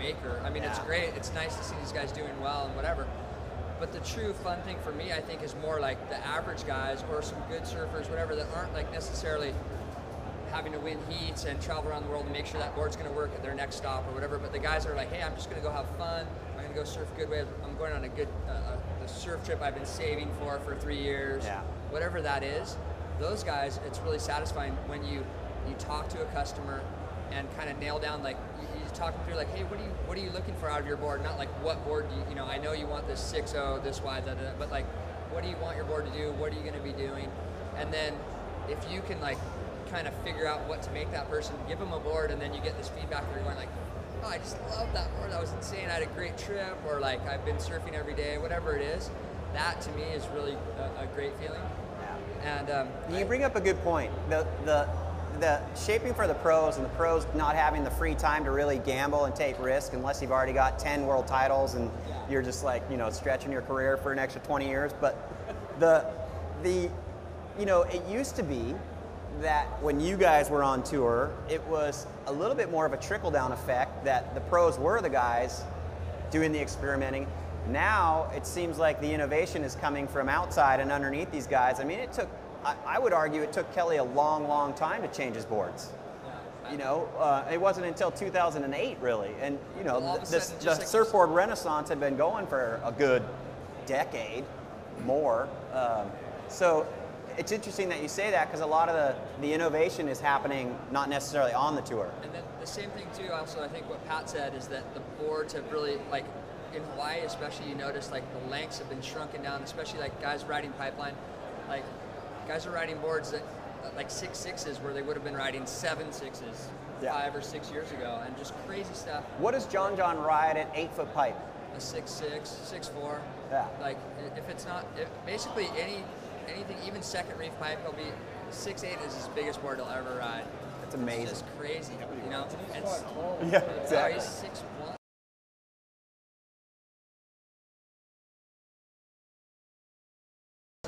maker. I mean, it's great. It's nice to see these guys doing well and whatever. But the true fun thing for me, I think, is more like the average guys or some good surfers, whatever, that aren't like necessarily having to win heats and travel around the world and make sure that board's going to work at their next stop or whatever. But the guys are like, hey, I'm just going to go have fun. I'm going to go surf good waves. I'm going on a good the surf trip I've been saving for 3 years. Yeah. Whatever that is, those guys, it's really satisfying when you talk to a customer and kind of nail down, like, you talk them through, like, hey, what are you looking for out of your board? Not like, what board do you know, I know you want this 6.0, this wide, but like, what do you want your board to do? What are you going to be doing? And then if you can like kind of figure out what to make that person, give them a board, and then you get this feedback where you're going like, oh, I just love that board, that was insane, I had a great trip, or like, I've been surfing every day, whatever it is. That to me is really a great feeling. Yeah. And you bring up a good point. The shaping for the pros, and the pros not having the free time to really gamble and take risk unless you've already got 10 world titles and you're just like, you know, stretching your career for an extra 20 years. But you know, it used to be that when you guys were on tour, it was a little bit more of a trickle-down effect, that the pros were the guys doing the experimenting. Now it seems like the innovation is coming from outside and underneath these guys. I mean, it took, I would argue it took Kelly a long time to change his boards. Yeah. You know, it wasn't until 2008 really. And you know, the surfboard renaissance had been going for a good decade more. So it's interesting that you say that, because a lot of the innovation is happening not necessarily on the tour. And then the same thing too, also, I think what Pat said is that the boards have really, like in Hawaii especially, you notice like the lengths have been shrunken down, especially like guys riding pipeline. Like guys are riding boards that like 6.6s where they would have been riding 7.6s 5 or 6 years ago, and just crazy stuff. What does John ride at 8-foot pipe? A 6.6, 6.4. Yeah. Like if it's not, basically anything, even second reef pipe, he'll be 6.8 is his biggest board he'll ever ride. That's amazing. It's just crazy, you know. Yeah, exactly. He's 6'1".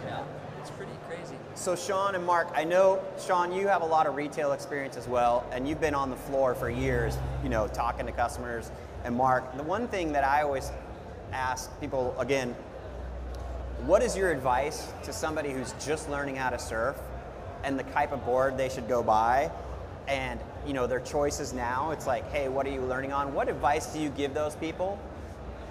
Yeah, it's pretty crazy. So Sean and Mark, I know, Sean, you have a lot of retail experience as well, and you've been on the floor for years, you know, talking to customers. And Mark, the one thing that I always ask people, again, what is your advice to somebody who's just learning how to surf and the type of board they should go buy, and you know, their choices now? It's like, hey, what are you learning on? What advice do you give those people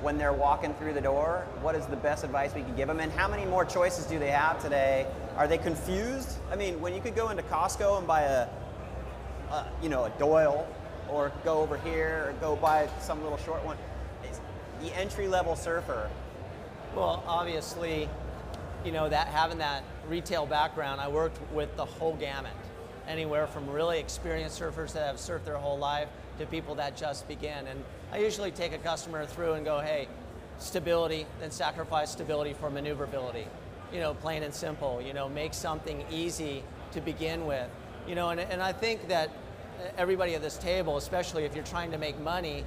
when they're walking through the door? What is the best advice we can give them? And how many more choices do they have today? Are they confused? I mean, when you could go into Costco and buy a Doyle, or go over here or go buy some little short one, the entry-level surfer. Well, obviously, you know, that having that retail background, I worked with the whole gamut. Anywhere from really experienced surfers that have surfed their whole life to people that just begin. And I usually take a customer through and go, hey, stability, then sacrifice stability for maneuverability. You know, plain and simple, you know, make something easy to begin with. You know, and I think that everybody at this table, especially if you're trying to make money,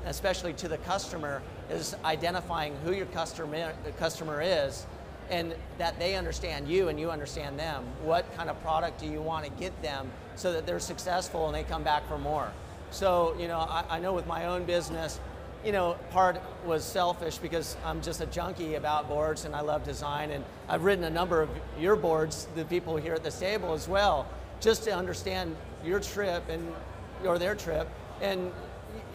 especially to the customer, is identifying who your customer is, and that they understand you and you understand them. What kind of product do you want to get them so that they're successful and they come back for more? So, you know, I know with my own business, you know, part was selfish because I'm just a junkie about boards and I love design, and I've ridden a number of your boards, the people here at this table as well, just to understand your trip or their trip. And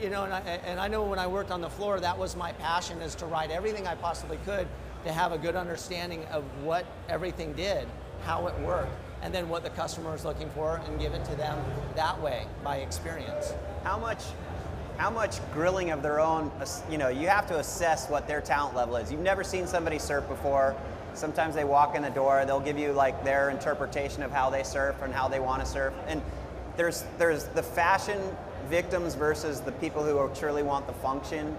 you know, and I know when I worked on the floor, that was my passion, is to ride everything I possibly could to have a good understanding of what everything did, how it worked, and then what the customer was looking for, and give it to them that way by experience. How much grilling of their own, you know, you have to assess what their talent level is. You've never seen somebody surf before. Sometimes they walk in the door, they'll give you like their interpretation of how they surf and how they want to surf. And there's the fashion victims versus the people who truly want the function.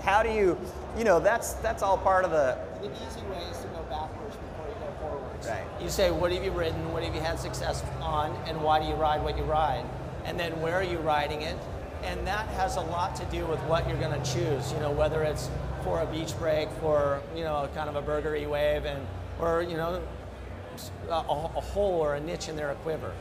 How do you know, that's all part of the... The easy way is to go backwards before you go forwards. Right. You say, what have you ridden, what have you had success on, and why do you ride what you ride? And then where are you riding it? And that has a lot to do with what you're going to choose, you know, whether it's for a beach break, for, you know, kind of a burgery wave, or, you know, a hole or a niche in their quiver.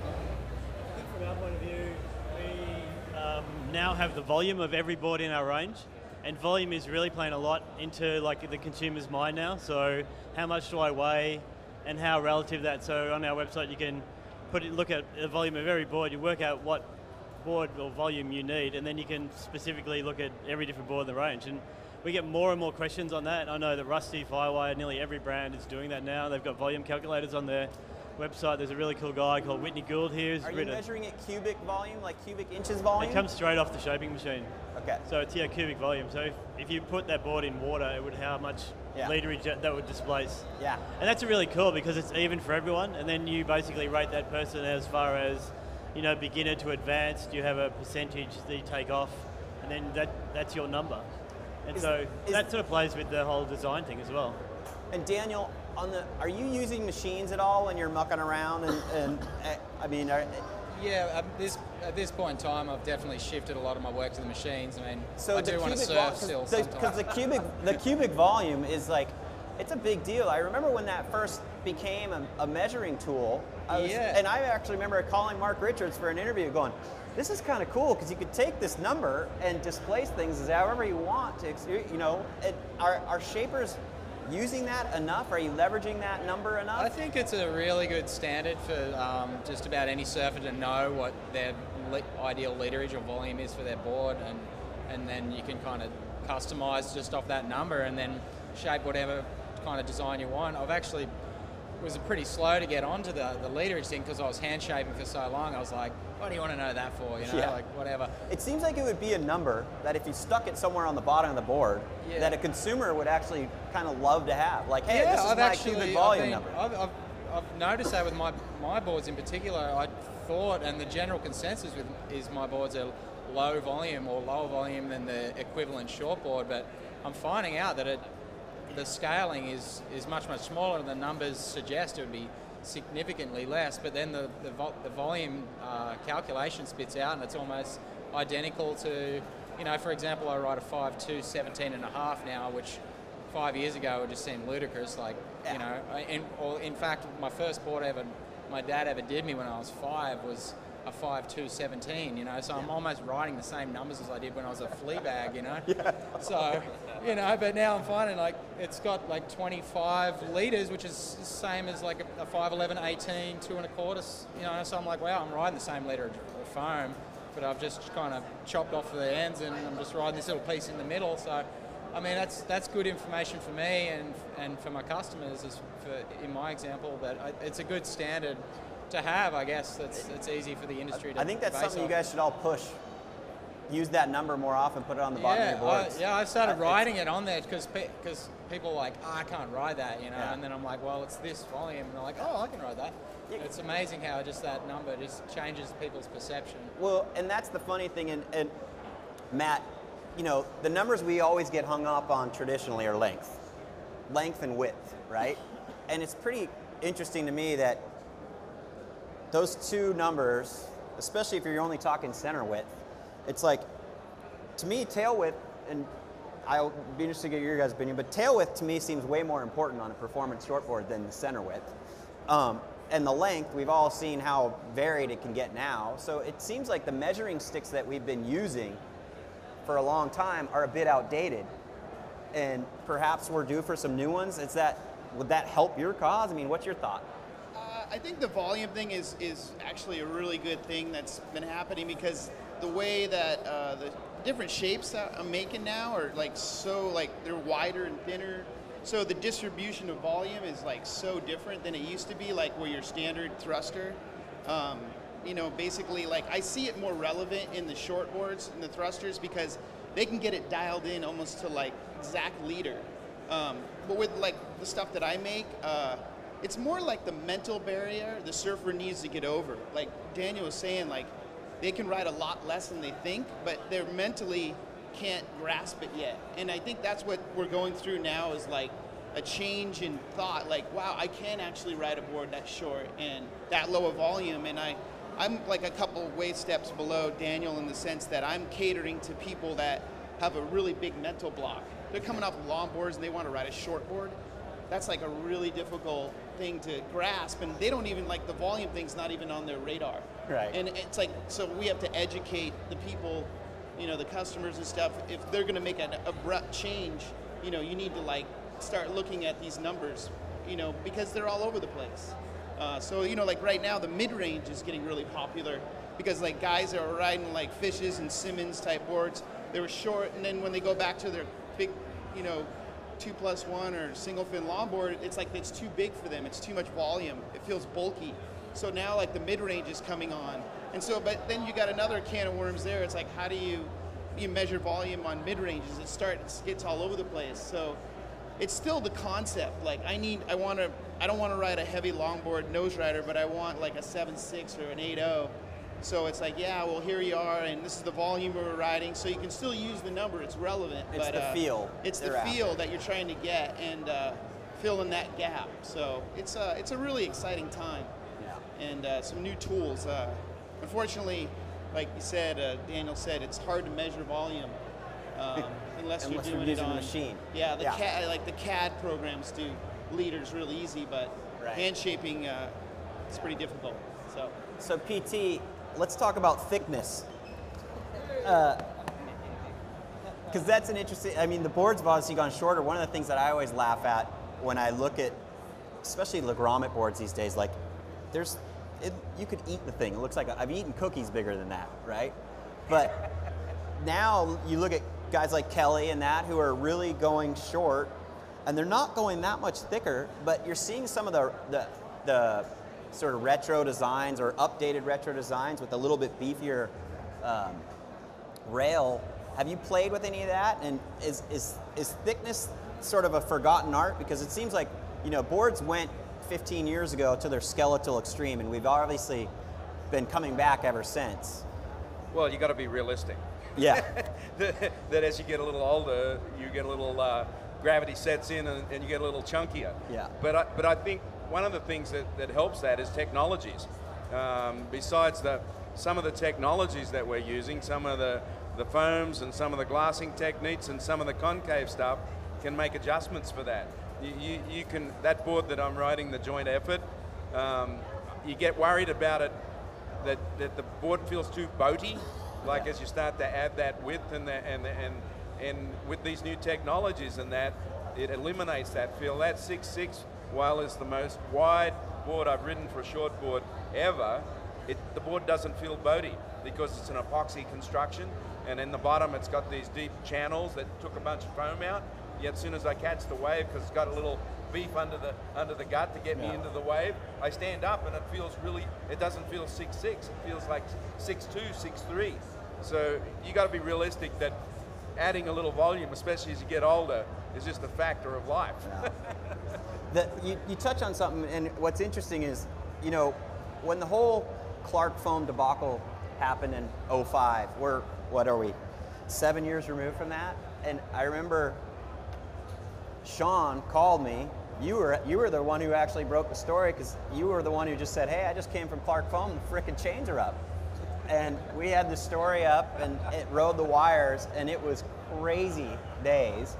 I think from our point of view, we now have the volume of every board in our range, and volume is really playing a lot into like the consumer's mind now. So how much do I weigh, and how relative that. So on our website you can look at the volume of every board. You work out what board or volume you need, and then you can specifically look at every different board in the range. And we get more and more questions on that. I know that Rusty, Firewire, nearly every brand is doing that now. They've got volume calculators on their website. There's a really cool guy called Whitney Gould here. Are you measuring it cubic volume, like cubic inches volume? It comes straight off the shaping machine. Okay. So it's cubic volume. So if you put that board in water, it would how much literage that would displace. Yeah. And that's really cool because it's even for everyone. And then you basically rate that person as far as, you know, beginner to advanced. You have a percentage that you take off, and then that's your number. And that sort of plays with the whole design thing as well. And Daniel, are you using machines at all when you're mucking around? Yeah, at this point in time, I've definitely shifted a lot of my work to the machines. I mean, so I do want to surf still sometimes. Because the cubic volume is like, it's a big deal. I remember when that first became a measuring tool. And I actually remember calling Mark Richards for an interview going, this is kind of cool because you could take this number and displace things as however you want to, you know. Are shapers using that enough? Are you leveraging that number enough? I think it's a really good standard for just about any surfer to know what their ideal literage or volume is for their board, and then you can kind of customize just off that number and then shape whatever kind of design you want. I've actually was pretty slow to get onto the literage thing because I was hand shaping for so long. I was like, what do you want to know that for? You know, like whatever. It seems like it would be a number that if you stuck it somewhere on the bottom of the board, that a consumer would actually kind of love to have. Like, hey, this is my cubic volume number. I've noticed that with my boards in particular. I thought, and the general consensus is my boards are low volume or lower volume than the equivalent short board, but I'm finding out that the scaling is much smaller than the numbers suggest. It would be significantly less, but then the volume calculation spits out, and it's almost identical to, you know, for example, I ride a 5.2 17.5 now, which 5 years ago would just seem ludicrous. Like, you know, in fact, my first board my dad ever did me when I was 5 was a 5.2 17, you know, so I'm almost riding the same numbers as I did when I was a flea bag, you know. So, you know, but now I'm finding like it's got like 25 litres, which is the same as like a 5.11 18 2.25, you know, so I'm like, wow, I'm riding the same litre of foam, but I've just kind of chopped off the ends and I'm just riding this little piece in the middle. So, I mean, that's good information for me and for my customers, in my example, that it's a good standard to have, I guess. It's easy for the industry to. I think that's something you guys should all push. Use that number more often. Put it on the bottom of your boards. I've started writing it on there because people are like, oh, I can't ride that, you know. And then I'm like, well, it's this volume, and they're like, oh, I can ride that. It's amazing how just that number just changes people's perception. Well, and that's the funny thing, and Matt, you know, the numbers we always get hung up on traditionally are length and width, right? And it's pretty interesting to me that those two numbers, especially if you're only talking center width, it's like, to me, tail width, and I'll be interested to get your guys' opinion, but tail width to me seems way more important on a performance shortboard than the center width. And the length, we've all seen how varied it can get now. So it seems like the measuring sticks that we've been using for a long time are a bit outdated. And perhaps we're due for some new ones. Would that help your cause? I mean, what's your thought? I think the volume thing is actually a really good thing that's been happening because the way that the different shapes that I'm making now are they're wider and thinner. So the distribution of volume is like so different than it used to be, like where your standard thruster. You know, basically, like I see it more relevant in the short boards and the thrusters because they can get it dialed in almost to like exact liter. But with like the stuff that I make, it's more like the mental barrier the surfer needs to get over. Like Daniel was saying, like they can ride a lot less than they think, but they're mentally can't grasp it yet. And I think that's what we're going through now is like a change in thought. Like, wow, I can actually ride a board that short and that low a volume. And I'm like a couple weight steps below Daniel in the sense that I'm catering to people that have a really big mental block. They're coming off longboards and they want to ride a short board. that's like a really difficult thing to grasp, and they don't even, like, the volume thing's not even on their radar. Right. And it's like, so we have to educate the people, you know, the customers and stuff. If they're going to make an abrupt change, you know, you need to, like, start looking at these numbers, you know, because they're all over the place. So, you know, like right now, the mid-range is getting really popular because, like, guys are riding like Fishes and Simmons type boards. They were short, and then when they go back to their big, you know, 2+1 or single fin longboard, it's like it's too big for them. It's too much volume. It feels bulky. So now, like, the mid-range is coming on. And so, but then you got another can of worms there. It's like, how do you measure volume on mid-ranges? It gets all over the place. So it's still the concept. Like, I don't want to ride a heavy longboard nose rider, but I want like a 7.6 or an 8.0. So it's like, yeah, well, here you are, and this is the volume we're riding. So you can still use the number; it's relevant. It's the feel. It's the feel that you're trying to get and fill in that gap. So it's a really exciting time. Yeah. And some new tools. Unfortunately, like you said, Daniel said, it's hard to measure volume unless you're doing it on a machine. Yeah, the CAD programs do liters real easy, but hand shaping it's pretty difficult. So PT. Let's talk about thickness. Because that's an interesting, I mean, the boards have obviously gone shorter. One of the things that I always laugh at when I look at, especially the grommet boards these days, like, you could eat the thing. It looks like, I've eaten cookies bigger than that, right? But now you look at guys like Kelly and that who are really going short, and they're not going that much thicker, but you're seeing some of the sort of retro designs or updated retro designs with a little bit beefier rail. Have you played with any of that? And is thickness sort of a forgotten art? Because it seems like, you know, boards went 15 years ago to their skeletal extreme, and we've obviously been coming back ever since. Well, you got to be realistic. Yeah. that as you get a little older, you get a little gravity sets in, and you get a little chunkier. Yeah. But I think one of the things that helps that is technologies. Besides some of the technologies that we're using, some of the foams and some of the glassing techniques and some of the concave stuff can make adjustments for that. You can, that board that I'm riding, the joint effort, you get worried about it, that the board feels too boaty, like as you start to add that width and with these new technologies and that, it eliminates that feel. That 6.6, while is the most wide board I've ridden for a short board ever, the board doesn't feel boaty because it's an epoxy construction, and in the bottom it's got these deep channels that took a bunch of foam out. Yet as soon as I catch the wave, because it's got a little beef under the gut to get me into the wave, I stand up and it doesn't feel 6.6, it feels like 6.2, 6.3. So you got to be realistic that adding a little volume, especially as you get older, is just a factor of life. You touch on something, and what's interesting is, you know, when the whole Clark foam debacle happened in 2005, what are we, 7 years removed from that? And I remember Sean called me. You were the one who actually broke the story, because you were the one who just said, hey, I just came from Clark foam, the frickin' chains are up. And we had the story up, and it rode the wires, and it was crazy days.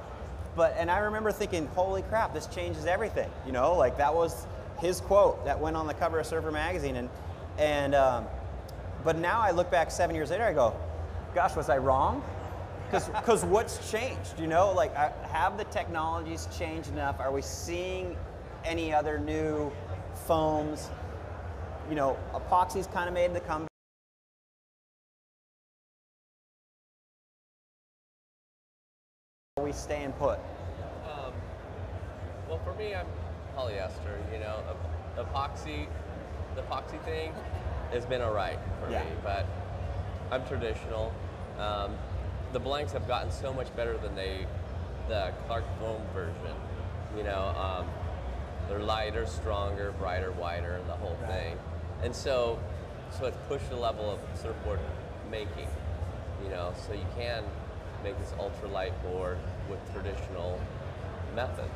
And I remember thinking, holy crap, this changes everything. You know, like that was his quote that went on the cover of Surfer magazine. But now I look back 7 years later, I go, gosh, was I wrong? Because what's changed? You know, like, have the technologies changed enough? Are we seeing any other new foams? You know, epoxy's kind of made the comeback. Are we staying put? Well, for me, I'm polyester. You know, the epoxy thing has been alright for me, but I'm traditional. The blanks have gotten so much better than the Clark foam version. You know, they're lighter, stronger, brighter, wider, the whole thing. And so it's pushed the level of surfboard making. You know, so you can make this ultralight board with traditional methods.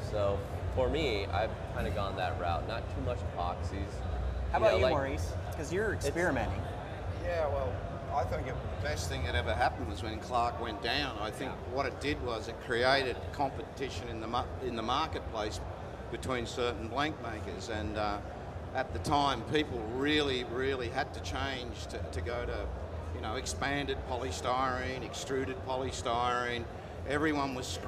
So for me, I've kind of gone that route. Not too much epoxies. How about you, Maurice? Because you're experimenting. Yeah, well, I think the best thing that ever happened was when Clark went down. I think what it did was it created competition in the marketplace between certain blank makers, and at the time people really had to change to go to, you know, expanded polystyrene, extruded polystyrene. Everyone was